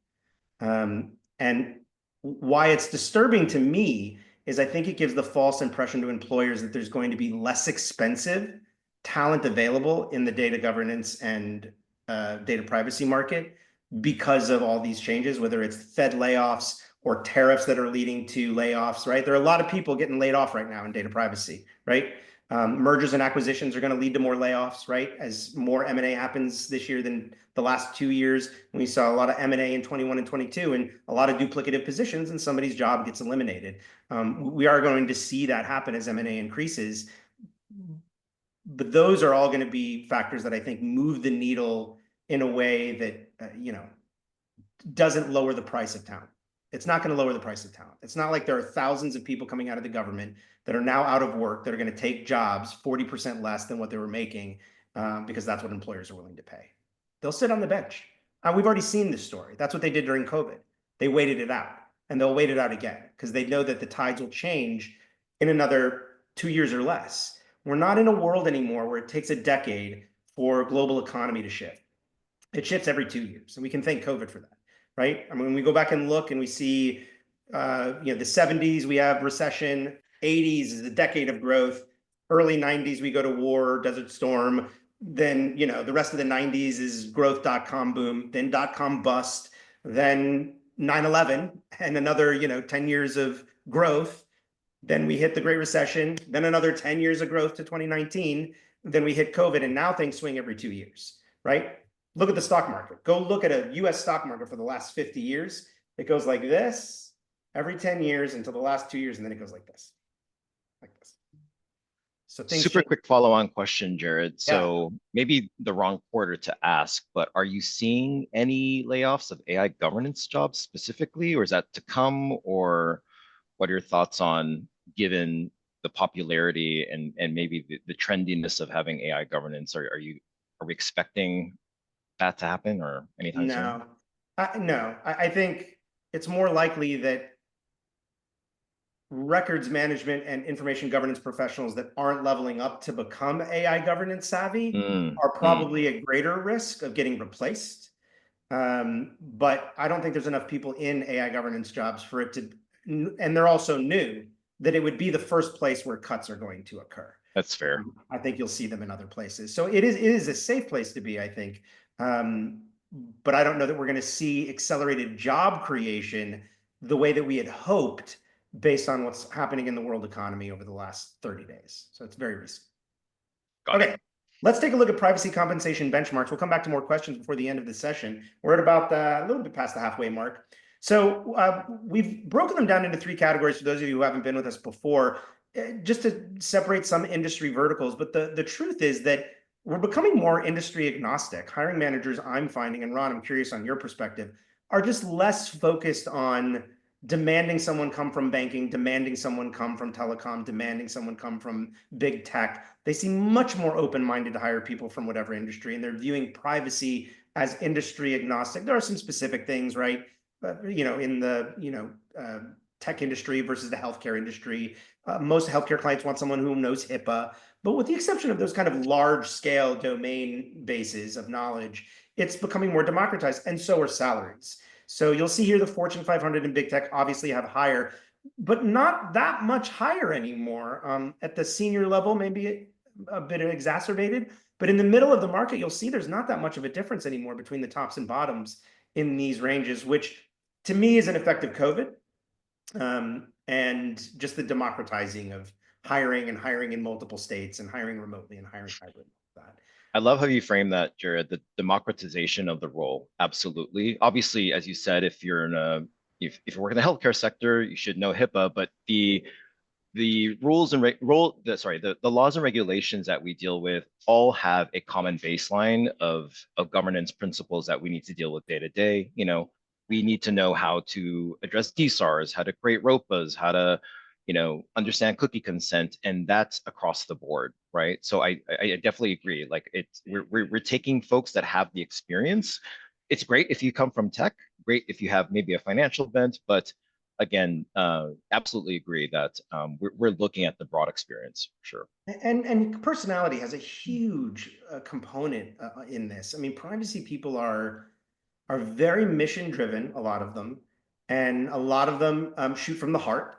And why it's disturbing to me is I think it gives the false impression to employers that there's going to be less expensive talent available in the data governance and data privacy market because of all these changes, whether it's Fed layoffs or tariffs that are leading to layoffs, right? There are a lot of people getting laid off right now in data privacy, right? Mergers and acquisitions are going to lead to more layoffs, right? As more M&A happens this year than the last 2 years. We saw a lot of M&A in 21 and 22 and a lot of duplicative positions, and somebody's job gets eliminated. We are going to see that happen as M&A increases. But those are all going to be factors that I think move the needle in a way that, doesn't lower the price of talent. It's not going to lower the price of talent. It's not like there are thousands of people coming out of the government that are now out of work that are going to take jobs 40% less than what they were making because that's what employers are willing to pay. They'll sit on the bench. We've already seen this story. That's what they did during COVID. They waited it out, and they'll wait it out again because they know that the tides will change in another 2 years or less. We're not in a world anymore where it takes a decade for global economy to shift. It shifts every 2 years, and we can thank COVID for that, right? I mean, when we go back and look and we see, the 70s, we have recession, 80s is a decade of growth, early 90s, we go to war, Desert Storm, then, the rest of the 90s is growth, dot-com boom, then dot-com bust, then 9/11, and another, 10 years of growth. Then we hit the Great Recession, then another 10 years of growth to 2019. Then we hit COVID, and now things swing every 2 years, right? Look at the stock market. Go look at a US stock market for the last 50 years. It goes like this every 10 years until the last 2 years, and then it goes like this. Like this. So things Super change. quick follow-on question, Jared. Yeah. So maybe the wrong quarter to ask, but are you seeing any layoffs of AI governance jobs specifically, or is that to come? Or what are your thoughts on, given the popularity and maybe the trendiness of having AI governance? Are we expecting that to happen or anytime soon? No, I think it's more likely that records management and information governance professionals that aren't leveling up to become AI governance savvy are probably at greater risk of getting replaced. But I don't think there's enough people in AI governance jobs for it to, and they're also new, that it would be the first place where cuts are going to occur. That's fair. I think you'll see them in other places. So it is a safe place to be, I think. But I don't know that we're going to see accelerated job creation the way that we had hoped based on what's happening in the world economy over the last 30 days. So it's very risky. Got Okay, it. let's take a look at privacy compensation benchmarks. We'll come back to more questions before the end of the session. We're at about a little bit past the halfway mark. So we've broken them down into three categories for those of you who haven't been with us before, just to separate some industry verticals. But the truth is that we're becoming more industry agnostic. Hiring managers, I'm finding, and Ron, I'm curious on your perspective, are just less focused on demanding someone come from banking, demanding someone come from telecom, demanding someone come from big tech. They seem much more open-minded to hire people from whatever industry, and they're viewing privacy as industry agnostic. There are some specific things, right? In the tech industry versus the healthcare industry, most healthcare clients want someone who knows HIPAA. But with the exception of those kind of large-scale domain bases of knowledge, it's becoming more democratized, and so are salaries. So you'll see here the Fortune 500 and big tech obviously have higher, but not that much higher anymore. At the senior level, maybe a bit exacerbated, but in the middle of the market, you'll see there's not that much of a difference anymore between the tops and bottoms in these ranges, which to me is an effect of COVID and just the democratizing of hiring and hiring in multiple states and hiring remotely and hiring hybrid. That. I love how you frame that, Jared, the democratization of the role. Absolutely. Obviously, as you said, if you're in a if you work in the healthcare sector, you should know HIPAA, but the rules and the laws and regulations that we deal with all have a common baseline of governance principles that we need to deal with day to day. We need to know how to address DSARs, how to create ROPAs, how to understand cookie consent, and that's across the board, right? So I definitely agree. Like we're taking folks that have the experience. It's great if you come from tech, great if you have maybe a financial bent, but again, absolutely agree that we're looking at the broad experience for sure. And personality has a huge component in this. I mean, privacy people are very mission driven, a lot of them, and a lot of them shoot from the heart.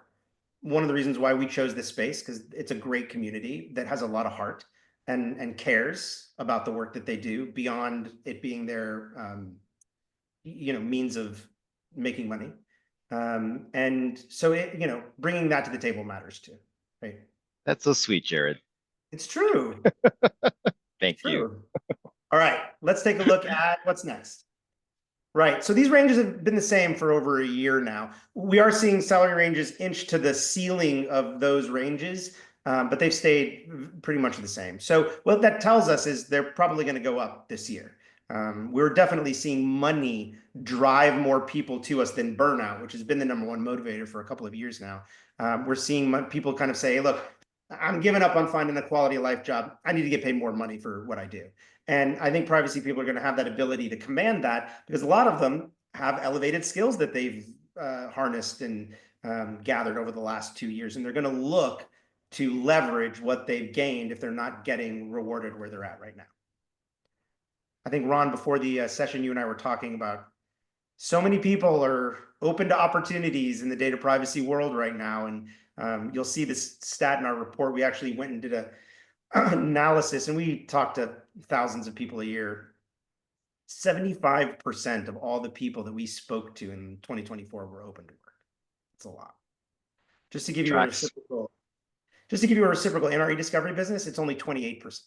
One of the reasons why we chose this space, because it's a great community that has a lot of heart and cares about the work that they do beyond it being their means of making money. And so bringing that to the table matters too, right? That's so sweet, Jared. It's true. It's Thank you. true. All right, let's take a look at what's next. Right. So these ranges have been the same for over a year now. We are seeing salary ranges inch to the ceiling of those ranges, but they've stayed pretty much the same. So what that tells us is they're probably going to go up this year. We're definitely seeing money drive more people to us than burnout, which has been the number one motivator for a couple of years now. We're seeing people kind of say, hey, look, I'm giving up on finding a quality of life job. I need to get paid more money for what I do. And I think privacy people are going to have that ability to command that because a lot of them have elevated skills that they've harnessed and gathered over the last 2 years. And they're going to look to leverage what they've gained if they're not getting rewarded where they're at right now. I think, Ron, before the session, you and I were talking about so many people are open to opportunities in the data privacy world right now. And you'll see this stat in our report. We actually went and did a analysis, and we talked to thousands of people a year. 75% of all the people that we spoke to in 2024 were open to work. That's a lot. Just to give you a reciprocal, in our e-discovery business, it's only 28%.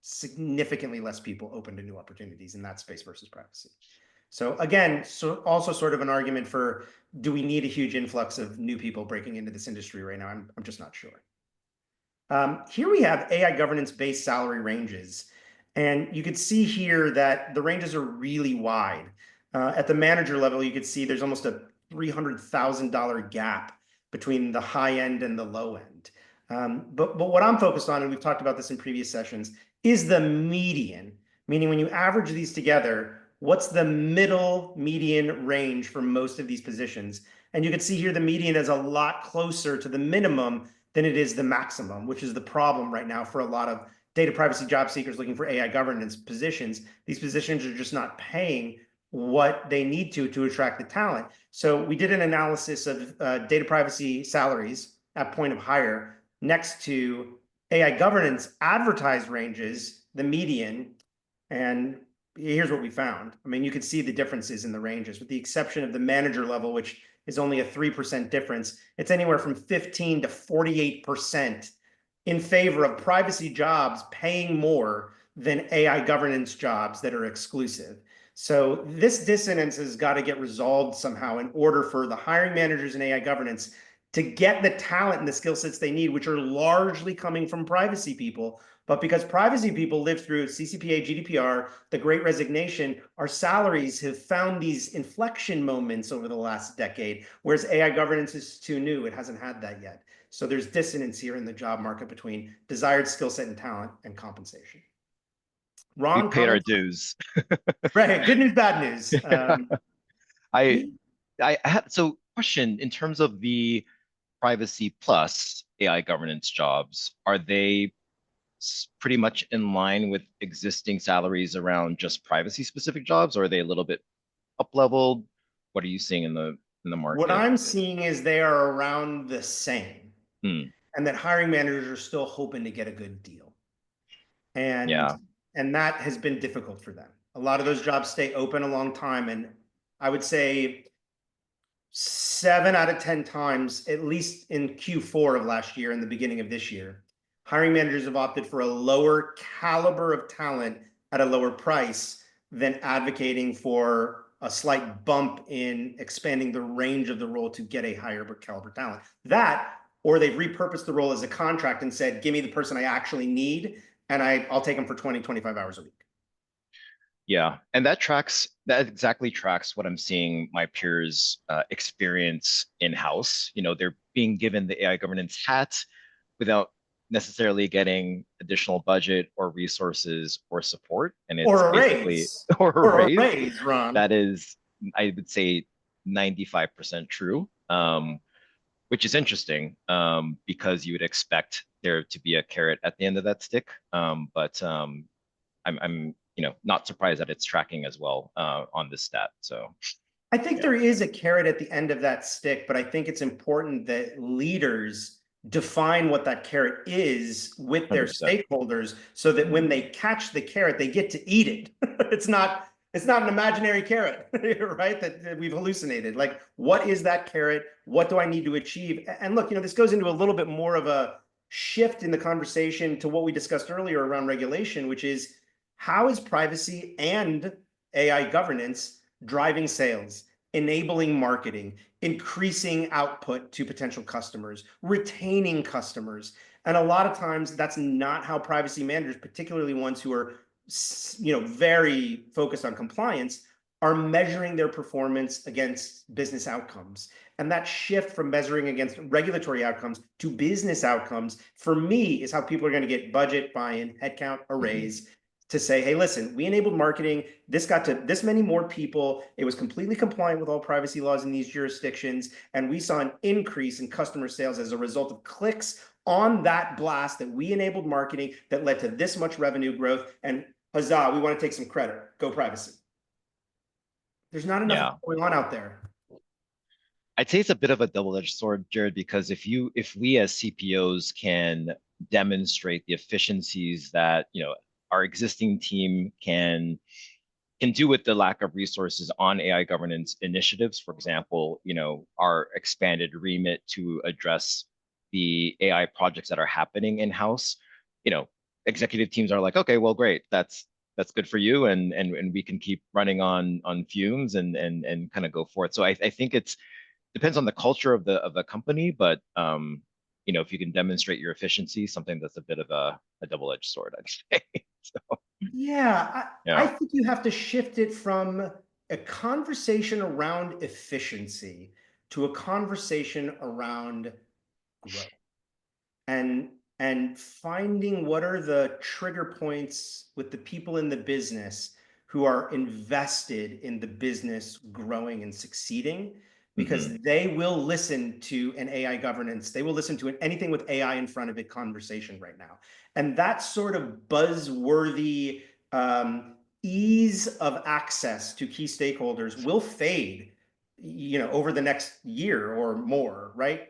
Significantly less people open to new opportunities in that space versus privacy. So again, also sort of an argument for, do we need a huge influx of new people breaking into this industry right now? I'm just not sure. Here we have AI governance-based salary ranges. And you could see here that the ranges are really wide. At the manager level, you could see there's almost a $300,000 gap between the high end and the low end. But what I'm focused on, and we've talked about this in previous sessions, is the median, meaning when you average these together, what's the middle median range for most of these positions? And you can see here the median is a lot closer to the minimum than it is the maximum, which is the problem right now for a lot of data privacy job seekers looking for AI governance positions. These positions are just not paying what they need to attract the talent. So we did an analysis of data privacy salaries at point of hire next to AI governance advertised ranges, the median, and here's what we found. I mean, you could see the differences in the ranges with the exception of the manager level, which is only a 3% difference. It's anywhere from 15 to 48% in favor of privacy jobs paying more than AI governance jobs that are exclusive. So this dissonance has got to get resolved somehow in order for the hiring managers in AI governance to get the talent and the skill sets they need, which are largely coming from privacy people. But because privacy people live through CCPA, GDPR, the Great Resignation, our salaries have found these inflection moments over the last decade, whereas AI governance is too new. It hasn't had that yet. So there's dissonance here in the job market between desired skill set and talent and compensation. We Ron, paid our comments? dues. Right, good news, bad news. So question, in terms of the privacy plus AI governance jobs, are they pretty much in line with existing salaries around just privacy specific jobs, or are they a little bit up leveled? What are you seeing in the market? What I'm seeing is they are around the same, and that hiring managers are still hoping to get a good deal. And that has been difficult for them. A lot of those jobs stay open a long time, and I would say 7 out of 10 times, at least in Q4 of last year and the beginning of this year, hiring managers have opted for a lower caliber of talent at a lower price than advocating for a slight bump in expanding the range of the role to get a higher caliber talent. That, or they've repurposed the role as a contract and said, give me the person I actually need, and I'll take them for 20, 25 hours a week. Yeah, and that exactly tracks what I'm seeing my peers experience in-house. They're being given the AI governance hat without necessarily getting additional budget or resources or support. And it's or a basically raise. or a raise, Ron. That is, I would say, 95% true, which is interesting because you would expect there to be a carrot at the end of that stick. But I'm not surprised that it's tracking as well on this stat. So I think there is a carrot at the end of that stick, but I think it's important that leaders define what that carrot is with their 100%. stakeholders so that when they catch the carrot, they get to eat it. It's not It's not an imaginary carrot, right? That we've hallucinated. Like, what is that carrot? What do I need to achieve? And look, this goes into a little bit more of a shift in the conversation to what we discussed earlier around regulation, which is how is privacy and AI governance driving sales, enabling marketing, increasing output to potential customers, retaining customers? And a lot of times that's not how privacy managers, particularly ones who are very focused on compliance, are measuring their performance against business outcomes. And that shift from measuring against regulatory outcomes to business outcomes, for me, is how people are going to get budget, buy-in, headcount, a raise, to say, hey, listen, we enabled marketing. This got to this many more people. It was completely compliant with all privacy laws in these jurisdictions. And we saw an increase in customer sales as a result of clicks on that blast that we enabled marketing that led to this much revenue growth. And huzzah, we want to take some credit. Go privacy. There's not enough going on out there. I'd say it's a bit of a double-edged sword, Jared, because if we as CPOs can demonstrate the efficiencies that our existing team can do with the lack of resources on AI governance initiatives, for example, our expanded remit to address the AI projects that are happening in-house, executive teams are like, okay, well, great, that's good for you, and we can keep running on fumes and kind of go forth. So I think it's depends on the culture of the company, but if you can demonstrate your efficiency, something that's a bit of a double-edged sword, I'd say. So, I think you have to shift it from a conversation around efficiency to a conversation around growth, and finding what are the trigger points with the people in the business who are invested in the business growing and succeeding, because they will listen to an AI governance. They will listen to anything with AI in front of it conversation right now. And that sort of buzzworthy ease of access to key stakeholders will fade over the next year or more, right?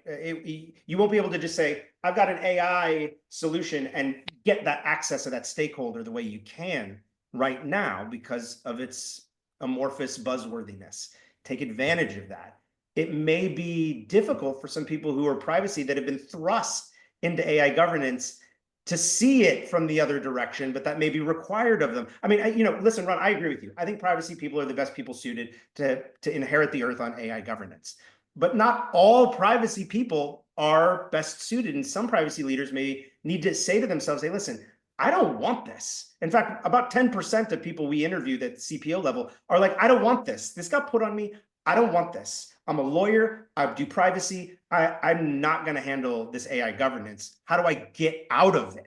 You won't be able to just say, I've got an AI solution and get that access to that stakeholder the way you can right now because of its amorphous buzzworthiness. Take advantage of that. It may be difficult for some people who are privacy that have been thrust into AI governance to see it from the other direction, but that may be required of them. I mean, listen, Ron, I agree with you. I think privacy people are the best people suited to inherit the earth on AI governance. But not all privacy people are best suited. And some privacy leaders may need to say to themselves, hey, listen, I don't want this. In fact, about 10% of people we interviewed at CPO level are like, I don't want this. This got put on me. I don't want this. I'm a lawyer. I do privacy. I'm not going to handle this AI governance. How do I get out of it?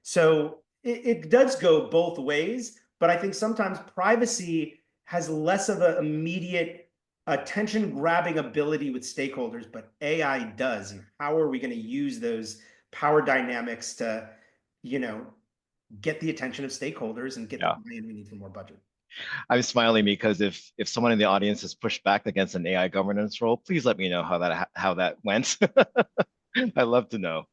So it does go both ways, but I think sometimes privacy has less of an immediate attention-grabbing ability with stakeholders, but AI does. And how are we going to use those power dynamics to, get the attention of stakeholders and get the buy-in we need for more budget? I'm smiling because if someone in the audience has pushed back against an AI governance role, please let me know how that went. I'd love to know.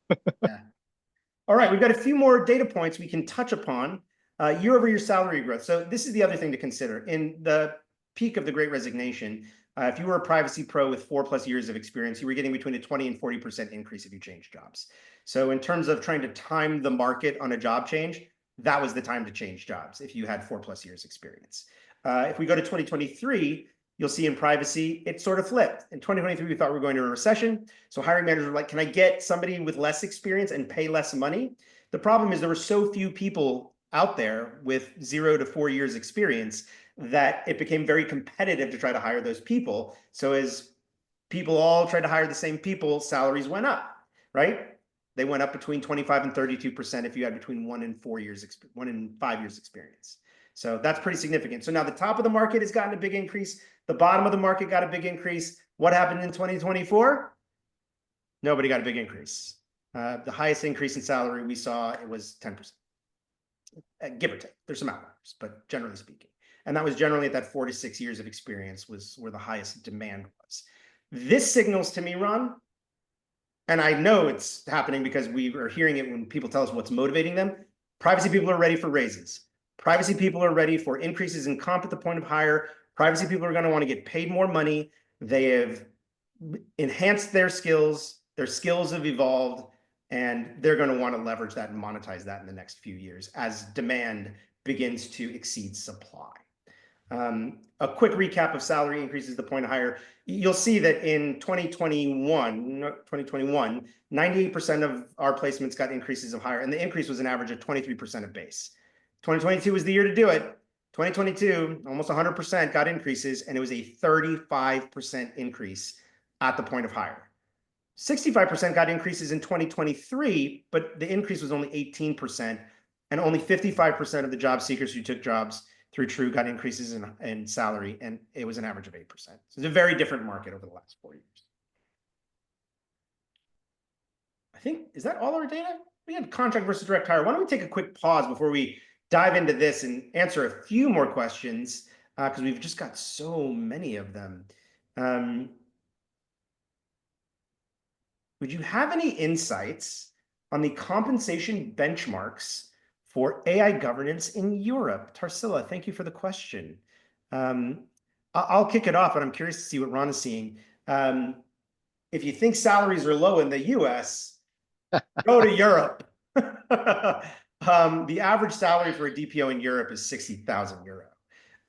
All right, we've got a few more data points we can touch upon. Year-over-year salary growth. So this is the other thing to consider. In the peak of the Great Resignation, if you were a privacy pro with 4+ years of experience, you were getting between a 20 and 40% increase if you changed jobs. So in terms of trying to time the market on a job change, that was the time to change jobs if you had 4+ years experience. If we go to 2023, you'll see in privacy, it sort of flipped. In 2023, we thought we were going to a recession. So hiring managers were like, can I get somebody with less experience and pay less money? The problem is there were so few people out there with 0 to 4 years experience that it became very competitive to try to hire those people. So as people all tried to hire the same people, salaries went up, right? They went up between 25 and 32% if you had between 1 and 5 years experience. So that's pretty significant. So now the top of the market has gotten a big increase. The bottom of the market got a big increase. What happened in 2024? Nobody got a big increase. The highest increase in salary we saw, it was 10%, give or take. There's some outliers, but generally speaking. And that was generally at that 4 to 6 years of experience was where the highest demand was. This signals to me, Ron, and I know it's happening because we are hearing it when people tell us what's motivating them. Privacy people are ready for raises. Privacy people are ready for increases in comp at the point of hire. Privacy people are going to want to get paid more money. They have enhanced their skills. Their skills have evolved, and they're going to want to leverage that and monetize that in the next few years as demand begins to exceed supply. A quick recap of salary increases, the point of hire. You'll see that in 2021, 98% of our placements got increases of hire, and the increase was an average of 23% of base. 2022 was the year to do it. 2022, almost 100% got increases, and it was a 35% increase at the point of hire. 65% got increases in 2023, but the increase was only 18%, and only 55% of the job seekers who took jobs through True got increases in salary, and it was an average of 8%. So it's a very different market over the last 4 years. I think, is that all our data? We had contract versus direct hire. Why don't we take a quick pause before we dive into this and answer a few more questions, because we've just got so many of them. Would you have any insights on the compensation benchmarks for AI governance in Europe? Tarsila, thank you for the question. I'll kick it off, but I'm curious to see what Ron is seeing. If you think salaries are low in the US, go to Europe. The average salary for a DPO in Europe is 60,000 euro.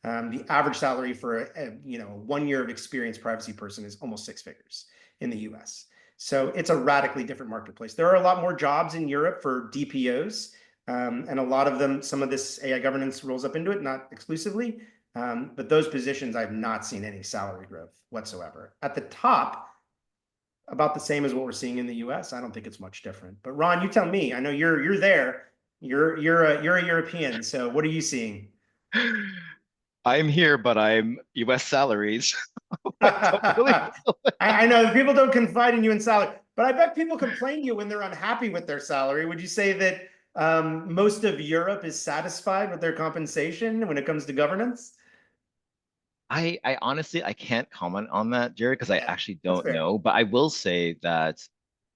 The average salary for a 1 year of experience privacy person is almost 6 figures in the US. So it's a radically different marketplace. There are a lot more jobs in Europe for DPOs, and a lot of them, some of this AI governance rolls up into it, not exclusively, but those positions I've not seen any salary growth whatsoever. At the top, about the same as what we're seeing in the US. I don't think it's much different. But Ron, you tell me. I know you're there. You're a European. So what are you seeing? I'm here, but I'm US salaries. I know people don't confide in you in salary, but I bet people complain to you when they're unhappy with their salary. Would you say that most of Europe is satisfied with their compensation when it comes to governance? I honestly, I can't comment on that, Jared, because I actually don't fair. know. But I will say that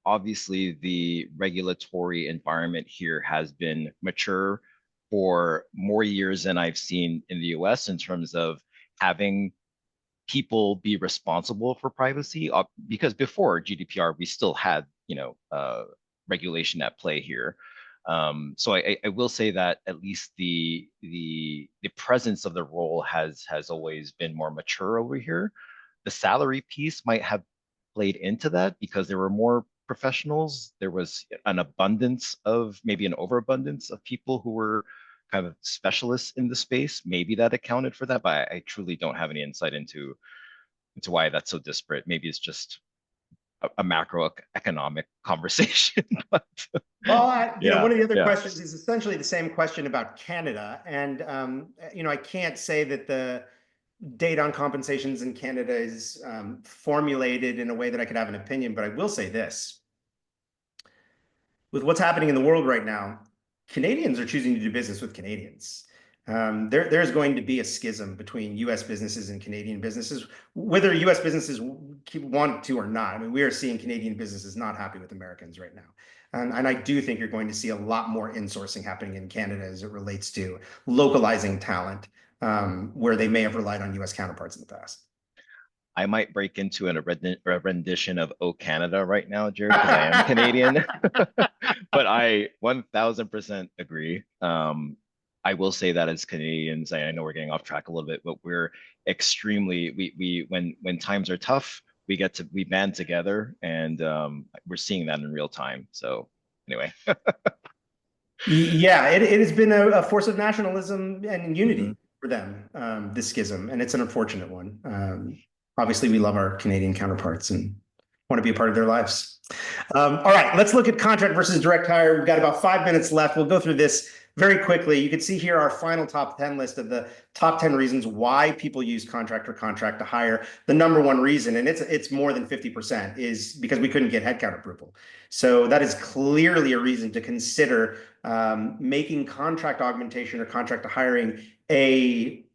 obviously the regulatory environment here has been mature for more years than I've seen in the US in terms of having people be responsible for privacy. Because before GDPR, we still had, regulation at play here. So I will say that at least the presence of the role has always been more mature over here. The salary piece might have played into that because there were more professionals. There was an abundance of, maybe an overabundance of people who were kind of specialists in the space. Maybe that accounted for that, but I truly don't have any insight into why that's so disparate. Maybe it's just a macroeconomic conversation. But Well, one of the other yeah. questions is essentially the same question about Canada. And, I can't say that the data on compensations in Canada is formulated in a way that I could have an opinion, but I will say this. With what's happening in the world right now, Canadians are choosing to do business with Canadians. There's going to be a schism between US businesses and Canadian businesses, whether US businesses want to or not. I mean, we are seeing Canadian businesses not happy with Americans right now. And I do think you're going to see a lot more insourcing happening in Canada as it relates to localizing talent, where they may have relied on US counterparts in the past. I might break into a rendition of "Oh Canada" right now, Jared, because I am Canadian. But I 1000% agree. I will say that as Canadians, I know we're getting off track a little bit, but we're extremely when times are tough, we band together, and we're seeing that in real time. So anyway. Yeah, it has been a force of nationalism and unity for them, this schism, and it's an unfortunate one. Obviously, we love our Canadian counterparts and want to be a part of their lives. All right, let's look at contract versus direct hire. We've got about 5 minutes left. We'll go through this very quickly. You can see here our final top 10 list of the top 10 reasons why people use contract or contract to hire. The number one reason, and it's more than 50%, is because we couldn't get headcount approval. So that is clearly a reason to consider making contract augmentation or contract to hiring a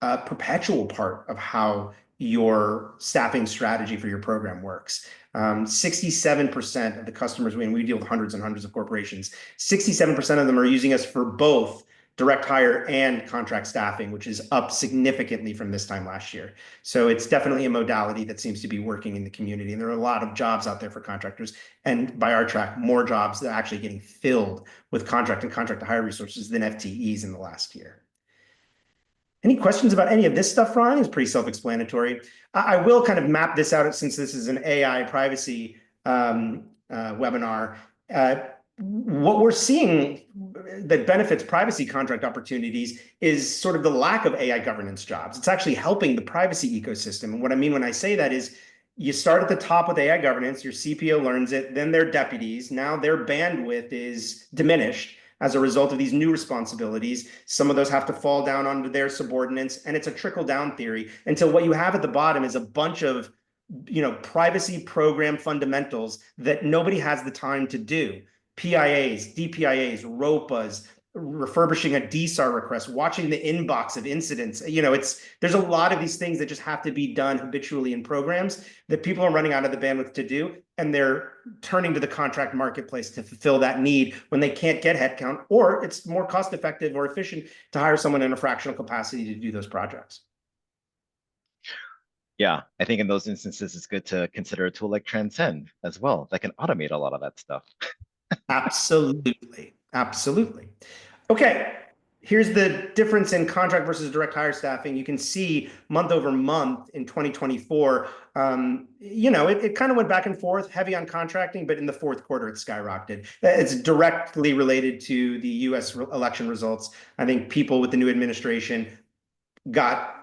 perpetual part of how your staffing strategy for your program works. 67% of the customers, we deal with hundreds and hundreds of corporations, 67% of them are using us for both direct hire and contract staffing, which is up significantly from this time last year. So it's definitely a modality that seems to be working in the community. And there are a lot of jobs out there for contractors. And by our track, more jobs that are actually getting filled with contract and contract to hire resources than FTEs in the last year. Any questions about any of this stuff, Ron? It's pretty self-explanatory. I will kind of map this out since this is an AI privacy webinar. What we're seeing that benefits privacy contract opportunities is sort of the lack of AI governance jobs. It's actually helping the privacy ecosystem. And what I mean when I say that is you start at the top with AI governance, your CPO learns it, then their deputies, now their bandwidth is diminished as a result of these new responsibilities. Some of those have to fall down onto their subordinates, and it's a trickle-down theory until what you have at the bottom is a bunch of privacy program fundamentals that nobody has the time to do. PIAs, DPIAs, ROPAs, refurbishing a DSAR request, watching the inbox of incidents. There's a lot of these things that just have to be done habitually in programs that people are running out of the bandwidth to do, and they're turning to the contract marketplace to fulfill that need when they can't get headcount, or it's more cost effective or efficient to hire someone in a fractional capacity to do those projects. Yeah, I think in those instances, it's good to consider a tool like Transcend as well that can automate a lot of that stuff. Absolutely. Absolutely. Okay. Here's the difference in contract versus direct hire staffing. You can see month over month in 2024, it kind of went back and forth, heavy on contracting, but in the fourth quarter, it skyrocketed. It's directly related to the US election results. I think people with the new administration got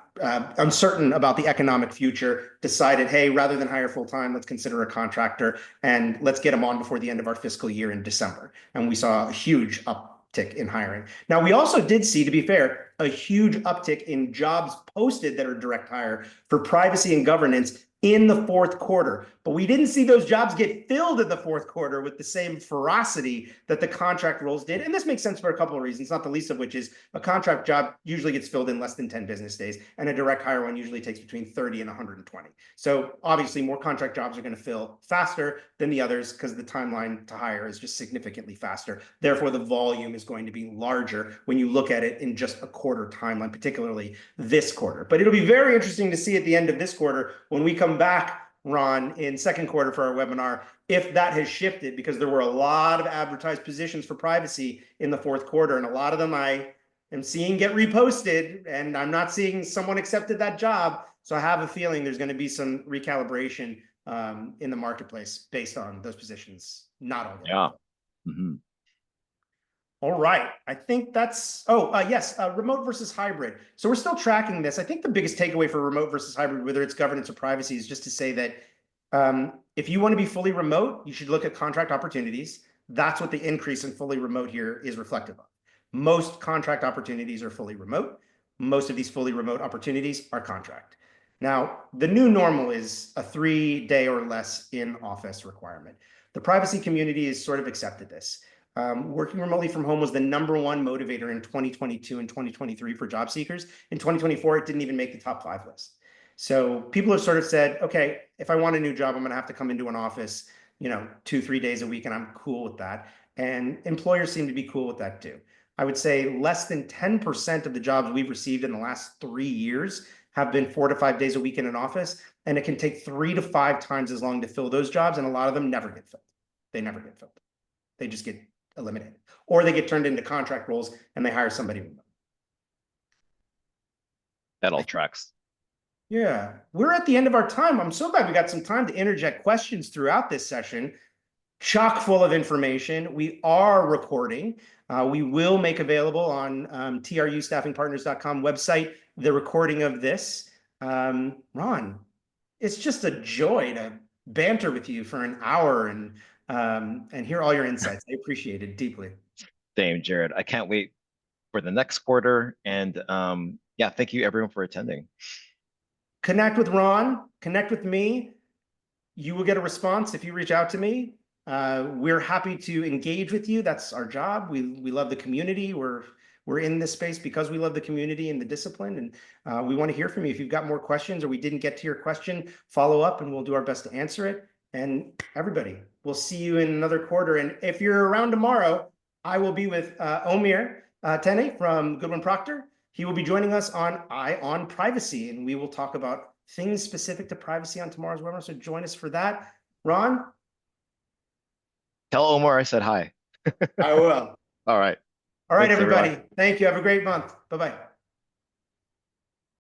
uncertain about the economic future, decided, hey, rather than hire full-time, let's consider a contractor and let's get them on before the end of our fiscal year in December. And we saw a huge uptick in hiring. Now, we also did see, to be fair, a huge uptick in jobs posted that are direct hire for privacy and governance in the fourth quarter. But we didn't see those jobs get filled in the fourth quarter with the same ferocity that the contract roles did. And this makes sense for a couple of reasons, not the least of which is a contract job usually gets filled in less than 10 business days, and a direct hire one usually takes between 30 and 120. So obviously more contract jobs are going to fill faster than the others because the timeline to hire is just significantly faster. Therefore, the volume is going to be larger when you look at it in just a quarter timeline, particularly this quarter. But it'll be very interesting to see at the end of this quarter when we come back, Ron, in second quarter for our webinar, if that has shifted, because there were a lot of advertised positions for privacy in the fourth quarter, and a lot of them I am seeing get reposted, and I'm not seeing someone accepted that job. So I have a feeling there's going to be some recalibration in the marketplace based on those positions, not all. Yeah. Mm-hmm. All right. I think that's, yes, remote versus hybrid. So we're still tracking this. I think the biggest takeaway for remote versus hybrid, whether it's governance or privacy, is just to say that if you want to be fully remote, you should look at contract opportunities. That's what the increase in fully remote here is reflective of. Most contract opportunities are fully remote. Most of these fully remote opportunities are contract. Now, the new normal is a 3-day or less in office requirement. The privacy community has sort of accepted this. Working remotely from home was the #1 motivator in 2022 and 2023 for job seekers. In 2024, it didn't even make the top 5 list. So people have sort of said, okay, if I want a new job, I'm going to have to come into an office, 2-3 days a week, and I'm cool with that. And employers seem to be cool with that too. I would say less than 10% of the jobs we've received in the last 3 years have been 4 to 5 days a week in an office, and it can take 3 to 5 times as long to fill those jobs, and a lot of them never get filled. They never get filled. They just get eliminated, or they get turned into contract roles and they hire somebody remote. That all tracks. Yeah, we're at the end of our time. I'm so glad we got some time to interject questions throughout this session. Chock full of information. We are recording. We will make available on trustaffingpartners.com website the recording of this. Ron, it's just a joy to banter with you for an hour and hear all your insights. I appreciate it deeply. Same, Jared. I can't wait for the next quarter. And yeah, thank you everyone for attending. Connect with Ron, connect with me. You will get a response if you reach out to me. We're happy to engage with you. That's our job. We love the community. We're in this space because we love the community and the discipline. And we want to hear from you. If you've got more questions or we didn't get to your question, follow up and we'll do our best to answer it. And everybody, we'll see you in another quarter. And if you're around tomorrow, I will be with Omir Tene from Goodwin Proctor. He will be joining us on privacy, and we will talk about things specific to privacy on tomorrow's webinar. So join us for that. Ron? Tell Omar I said hi. I will. All right. All right, Thanks, everyone. everybody. Thank you. Have a great month. Bye-bye.